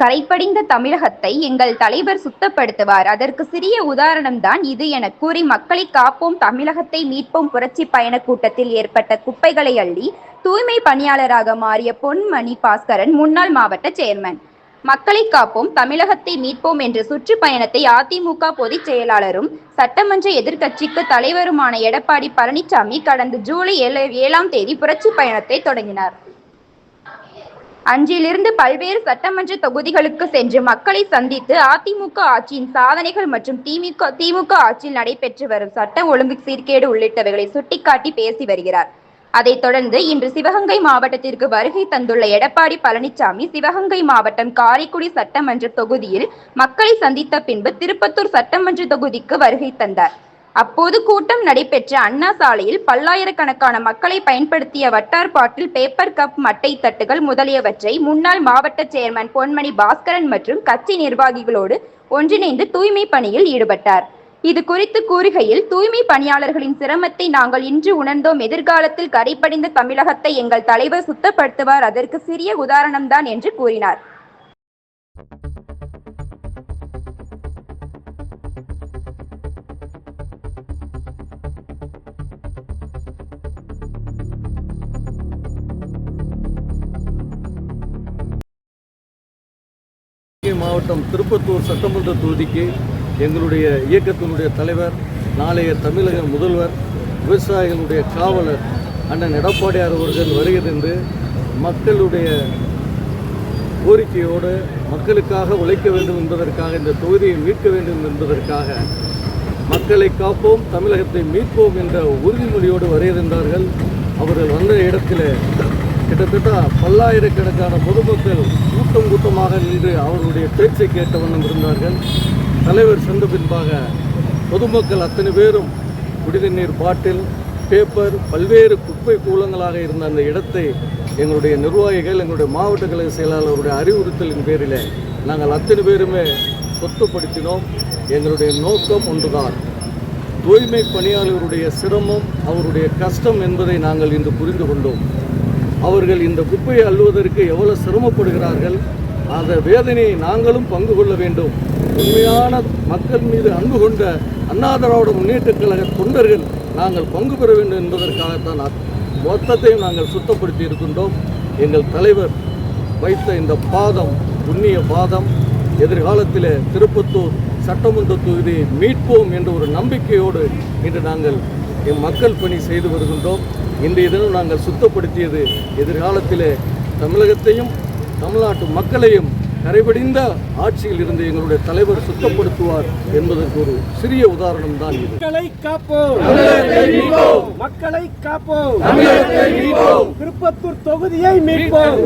கரைபடிந்த தமிழகத்தை எங்கள் தலைவர் சுத்தப்படுத்துவார், அதற்கு சிறிய உதாரணம்தான் இது என கூறி மக்களை காப்போம் தமிழகத்தை மீட்போம் புரட்சி பயண கூட்டத்தில் ஏற்பட்ட குப்பைகளை அள்ளி தூய்மை பணியாளராக மாறிய பொன்மணி பாஸ்கரன் முன்னாள் மாவட்ட சேர்மன். மக்களை காப்போம் தமிழகத்தை மீட்போம் என்ற சுற்றுப்பயணத்தை அதிமுக பொதுச் செயலாளரும் சட்டமன்ற எதிர்க்கட்சிக்கு தலைவருமான எடப்பாடி பழனிசாமி கடந்த ஜூலை 7ஆம் தேதி புரட்சி பயணத்தை தொடங்கினார். அன்றிலிருந்து பல்வேறு சட்டமன்ற தொகுதிகளுக்கு சென்று மக்களை சந்தித்து அதிமுக ஆட்சியின் சாதனைகள் மற்றும் திமுக ஆட்சியில் நடைபெற்று வரும் சட்ட ஒழுங்கு சீர்கேடு உள்ளிட்டவைகளை சுட்டிக்காட்டி பேசி வருகிறார். அதைத் தொடர்ந்து இன்று சிவகங்கை மாவட்டத்திற்கு வருகை தந்துள்ள எடப்பாடி பழனிசாமி சிவகங்கை மாவட்டம் காரைக்குடி சட்டமன்ற தொகுதியில் மக்களை சந்தித்த பின்பு திருப்பத்தூர் சட்டமன்ற தொகுதிக்கு வருகை தந்தார். அப்போது கூட்டம் நடைபெற்ற அண்ணா சாலையில் பல்லாயிரக்கணக்கான மக்களை பயன்படுத்திய வட்டார் பாட்டில், பேப்பர் கப், மட்டை தட்டுகள் முதலியவற்றை முன்னாள் மாவட்ட சேர்மன் பொன்மணி பாஸ்கரன் மற்றும் கட்சி நிர்வாகிகளோடு ஒன்றிணைந்து தூய்மை பணியில் ஈடுபட்டார். இது குறித்து கூறுகையில், தூய்மை பணியாளர்களின் சிரமத்தை நாங்கள் இன்று உணர்ந்தோம். எதிர்காலத்தில் கரைபடிந்த தமிழகத்தை எங்கள் தலைவர் சுத்தப்படுத்துவார், அதற்கு சிறிய உதாரணம்தான் என்று கூறினார். மாவட்டம் திருப்பத்தூர் சட்டமன்ற தொகுதிக்கு எங்களுடைய இயக்கத்தினுடைய தலைவர், நாளைய தமிழக முதல்வர், விவசாயிகளுடைய காவலர் அண்ணன் எடப்பாடியார் அவர்கள் வருகிறது. மக்களுடைய கோரிக்கையோடு மக்களுக்காக உழைக்க வேண்டும் என்பதற்காக, இந்த தொகுதியை மீட்க வேண்டும் என்பதற்காக, மக்களை காப்போம் தமிழகத்தை மீட்போம் என்ற உறுதிமொழியோடு வருகின்றார்கள். அவர்கள் வந்த இடத்தில் கிட்டத்தட்ட பல்லாயிரக்கணக்கான பொதுமக்கள் கூட்டமாக நின்று அவர்களுடைய பேச்சை கேட்ட வண்ணம் இருந்தார்கள். தலைவர் சென்ற பின்பாக பொதுமக்கள் அத்தனை பேரும் குடிநீர் பாட்டில், பேப்பர், பல்வேறு குப்பை கூலங்களாக இருந்த அந்த இடத்தை எங்களுடைய நிர்வாகிகள், எங்களுடைய மாவட்ட கழக செயலாளருடைய அறிவுறுத்தலின் பேரில் நாங்கள் அத்தனை பேருமே சொத்துப்படுத்தினோம். எங்களுடைய நோக்கம் ஒன்றுதான், தூய்மை பணியாளர்களுடைய சிரமம், அவருடைய கஷ்டம் என்பதை நாங்கள் இன்று புரிந்து கொண்டோம். அவர்கள் இந்த குப்பையை அள்ளுவதற்கு எவ்வளவு சிரமப்படுகிறார்கள், அந்த வேதனையை நாங்களும் பங்கு கொள்ள வேண்டும். உண்மையான மக்கள் மீது அன்பு கொண்ட அண்ணா திராவிட முன்னேற்றக் கழக தொண்டர்கள் நாங்கள் பங்கு பெற வேண்டும் என்பதற்காகத்தான் மொத்தத்தையும் நாங்கள் சுத்தப்படுத்தி இருக்கின்றோம். எங்கள் தலைவர் வைத்த இந்த பாதம், புண்ணிய பாதம், எதிர்காலத்தில் திருப்பத்தூர் சட்டமன்ற தொகுதியை மீட்போம் என்ற ஒரு நம்பிக்கையோடு இன்று நாங்கள் மக்கள் பணி செய்து வருகின்றோம். இன்றைய தினம் நாங்கள் சுத்தப்படுத்தியது எதிர்காலத்தில் தமிழகத்தையும் தமிழ்நாட்டு மக்களையும் கரைபடிந்த ஆட்சியில் இருந்து எங்களுடைய தலைவர் சுத்தப்படுத்துவார் என்பதற்கு ஒரு சிறிய உதாரணம் தான் இது. மக்களை காப்போம், மக்களை காப்போம், திருப்பத்தூர் தொகுதியை மீட்போம்.